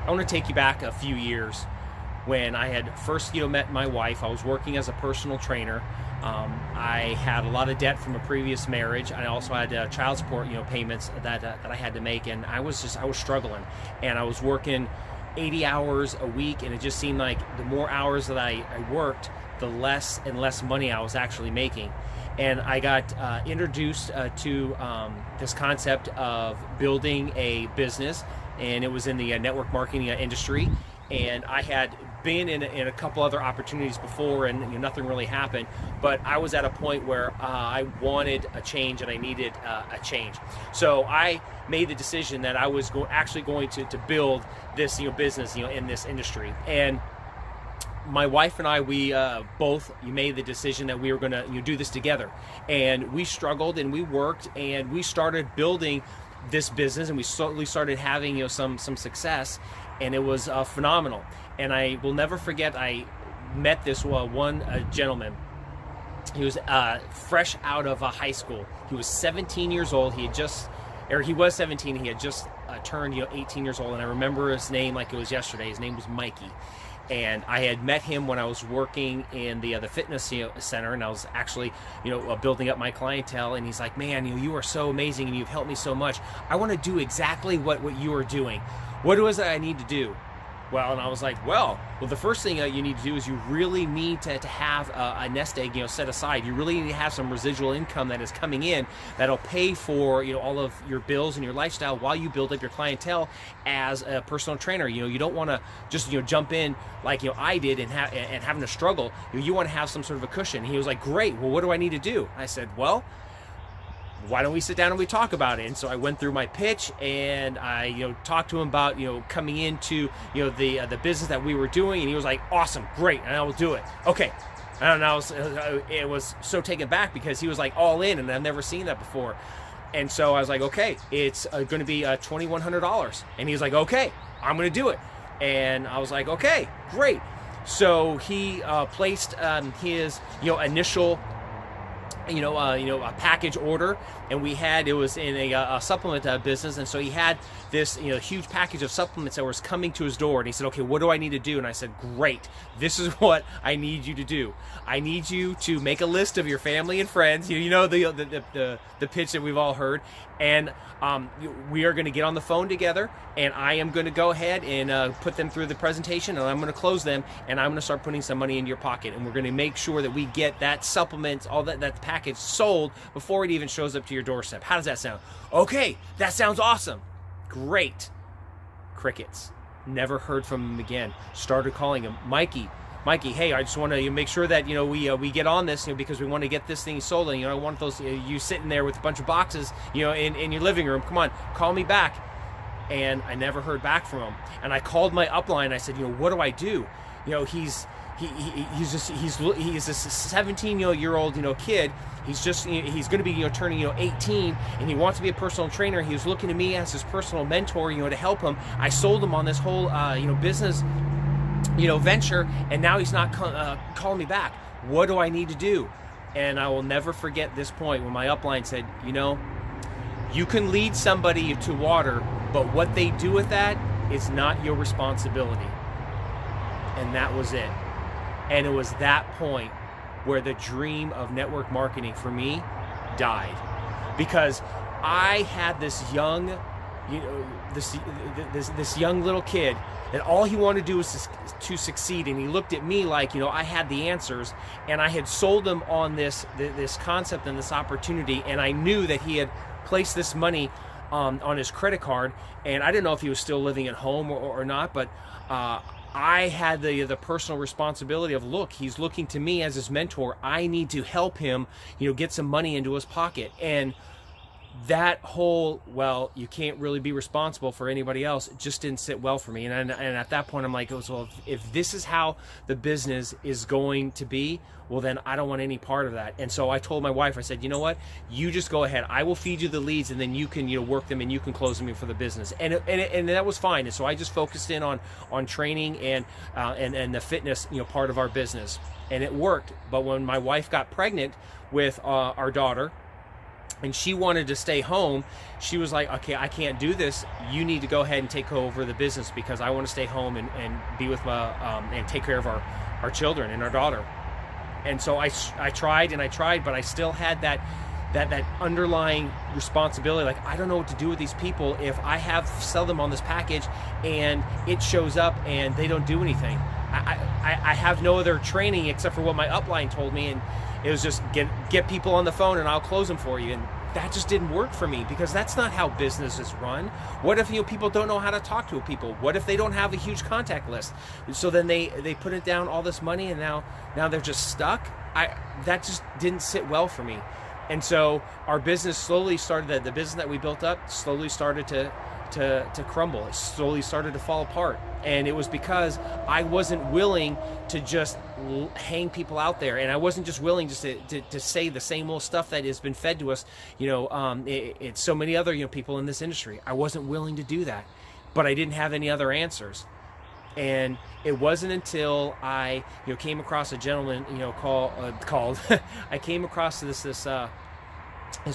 I want to take you back a few years when I had first, met my wife. I was working as a personal trainer. I had a lot of debt from a previous marriage. I also had child support, payments that I had to make, and I was struggling, and I was working 80 hours a week, and it just seemed like the more hours that I worked, the less and less money I was actually making. And I got introduced to this concept of building a business, and it was in the network marketing industry. And I had been in a couple other opportunities before, and nothing really happened. But I was at a point where I wanted a change, and I needed a change. So I made the decision that I was actually going to build this business in this industry. And my wife and I, we both made the decision that we were going to do this together. And we struggled, and we worked, and we started building this business, and we slowly started having some success, and it was phenomenal. And I will never forget, I met this one gentleman. He was fresh out of high school. He was 17 years old. He was 17. He had just turned 18 years old, and I remember his name like it was yesterday. His name was Mikey. And I had met him when I was working in the fitness center, and I was actually, building up my clientele. And he's like, "Man, you are so amazing, and you've helped me so much. I want to do exactly what you are doing. What is it I need to do?" Well, and I was like, well, the first thing you need to do is you really need to have a nest egg, set aside. You really need to have some residual income that is coming in that'll pay for, all of your bills and your lifestyle while you build up your clientele as a personal trainer. You don't want to just, jump in like, I did and having to struggle. You want to have some sort of a cushion. He was like, great. Well, what do I need to do? I said, well, why don't we sit down and we talk about it? And so I went through my pitch, and I talked to him about coming into the business that we were doing, and he was like, awesome, great, and I will do it. Okay. And it was so taken back because he was like all in, and I've never seen that before. And so I was like, okay, it's going to be $2,100. And he was like, okay, I'm going to do it. And I was like, okay, great. So he placed his initial a package order, and it was in a supplement business, and so he had this huge package of supplements that was coming to his door, and he said, okay, what do I need to do? And I said, great, this is what I need you to do. I need you to make a list of your family and friends, the pitch that we've all heard, and we are going to get on the phone together, and I am going to go ahead and put them through the presentation, and I'm going to close them, and I'm going to start putting some money in your pocket, and we're going to make sure that we get that supplement, all that package sold before it even shows up to your doorstep. How does that sound? Okay, that sounds awesome. Great. Crickets. Never heard from him again. Started calling him, Mikey, hey, I just want to make sure that we get on this, because we want to get this thing sold, and I want those you sitting there with a bunch of boxes, in your living room. Come on, call me back. And I never heard back from him. And I called my upline. I said, what do I do? He's a 17-year-old kid. He's going to be turning 18, and he wants to be a personal trainer. He was looking to me as his personal mentor, to help him. I sold him on this whole business venture, and now he's not calling me back. What do I need to do? And I will never forget this point when my upline said, you can lead somebody to water, but what they do with that is not your responsibility. And that was it. And it was that point where the dream of network marketing for me died, because I had this young, this young little kid that all he wanted to do was to succeed, and he looked at me like I had the answers, and I had sold him on this concept and this opportunity, and I knew that he had placed this money on his credit card, and I didn't know if he was still living at home or not, but I had the personal responsibility of, look, he's looking to me as his mentor. I need to help him, get some money into his pocket. And that whole, well, you can't really be responsible for anybody else, it just didn't sit well for me. And at that point, I'm like, well, if this is how the business is going to be, well, then I don't want any part of that. And so I told my wife, I said, you know what, you just go ahead. I will feed you the leads, and then you can work them, and you can close them in for the business. And that was fine. And so I just focused in on training and the fitness part of our business, and it worked. But when my wife got pregnant with our daughter, and she wanted to stay home. She was like, okay, I can't do this. You need to go ahead and take over the business because I want to stay home and be with my, and take care of our children and our daughter. And so I tried and I tried, but I still had that underlying responsibility. Like, I don't know what to do with these people if I sell them on this package and it shows up and they don't do anything. I have no other training except for what my upline told me, and it was just get people on the phone and I'll close them for you. And that just didn't work for me, because that's not how business is run. What if people don't know how to talk to people? What if they don't have a huge contact list? So then they put it down all this money, and now they're just stuck. That just didn't sit well for me. And so our business slowly started, the business that we built up slowly started to crumble. It slowly started to fall apart. And it was because I wasn't willing to just hang people out there, and I wasn't just willing just to say the same old stuff that has been fed to us. It's so many other people in this industry. I wasn't willing to do that, but I didn't have any other answers. And it wasn't until I came across a gentleman called I came across this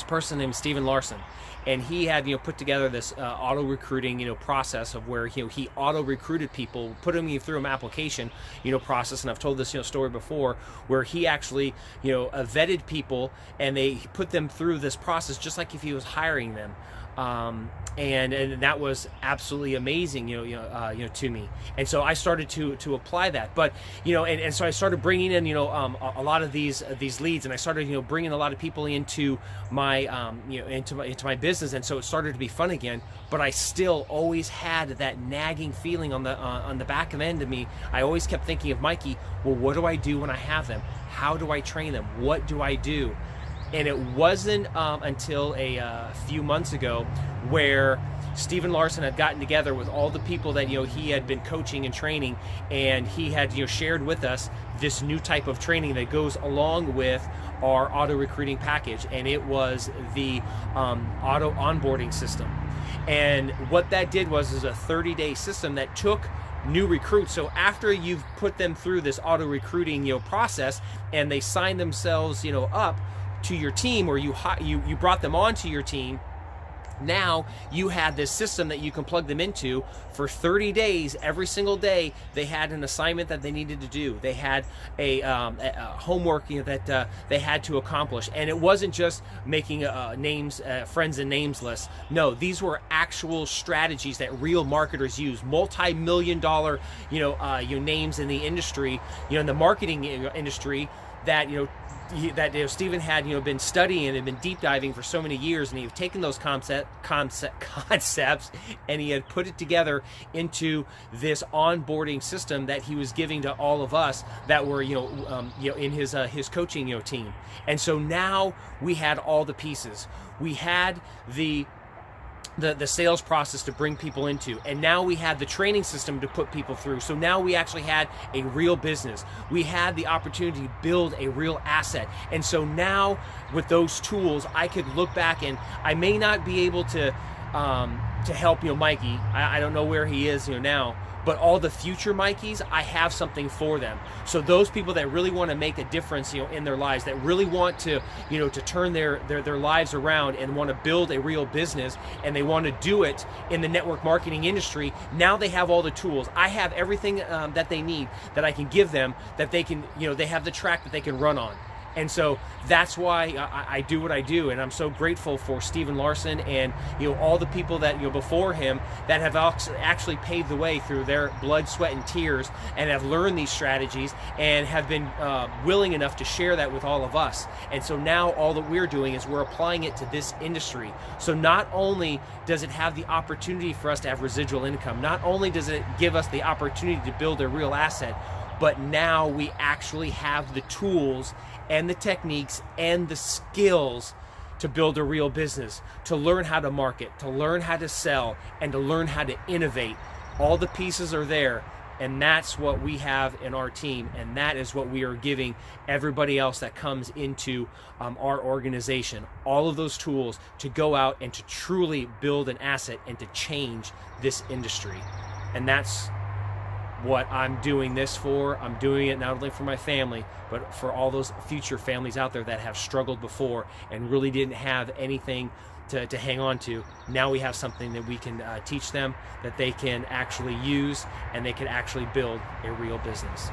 person named Stephen Larsen. And he had put together this auto recruiting process of where he auto recruited people, putting me through an application process. And I've told this story before, where he actually vetted people and they put them through this process just like if he was hiring them. And that was absolutely amazing, to me. And so I started to apply that. But and so I started bringing in a lot of these leads, and I started bringing a lot of people into my into my business, and so it started to be fun again. But I still always had that nagging feeling on the back of the end of me. I always kept thinking of Mikey. Well, what do I do when I have them? How do I train them? What do I do? And it wasn't until a few months ago where Stephen Larsen had gotten together with all the people that he had been coaching and training, and he had shared with us this new type of training that goes along with our auto recruiting package, and it was the auto onboarding system. And what that did was a 30-day system that took new recruits. So after you've put them through this auto recruiting process, and they sign themselves up to your team, or you brought them onto your team, now you had this system that you can plug them into for 30 days. Every single day they had an assignment that they needed to do. They had a homework that they had to accomplish, and it wasn't just making names, friends and names lists. No, these were actual strategies that real marketers use, multi-million dollar names in the industry, in the marketing industry, that Stephen had been studying and been deep diving for so many years, and he had taken those concepts and he had put it together into this onboarding system that he was giving to all of us that were in his coaching team. And so now we had all the pieces. We had the sales process to bring people into, and now we had the training system to put people through. So now we actually had a real business. We had the opportunity to build a real asset. And so now with those tools, I could look back, and I may not be able to help Mikey. I don't know where he is now, but all the future Mikeys, I have something for them. So those people that really want to make a difference in their lives, that really want to to turn their lives around and want to build a real business, and they want to do it in the network marketing industry, now they have all the tools. I have everything that they need, that I can give them, that they can they have the track that they can run on. And so that's why I do what I do, and I'm so grateful for Stephen Larsen and all the people that before him that have actually paved the way through their blood, sweat, and tears, and have learned these strategies and have been willing enough to share that with all of us. And so now all that we're doing is we're applying it to this industry. So not only does it have the opportunity for us to have residual income, not only does it give us the opportunity to build a real asset, but now we actually have the tools and the techniques and the skills to build a real business, to learn how to market, to learn how to sell, and to learn how to innovate. All the pieces are there, and that's what we have in our team, and that is what we are giving everybody else that comes into our organization. All of those tools to go out and to truly build an asset and to change this industry. And that's what I'm doing this for. I'm doing it not only for my family, but for all those future families out there that have struggled before and really didn't have anything to hang on to. Now we have something that we can teach them, that they can actually use, and they can actually build a real business.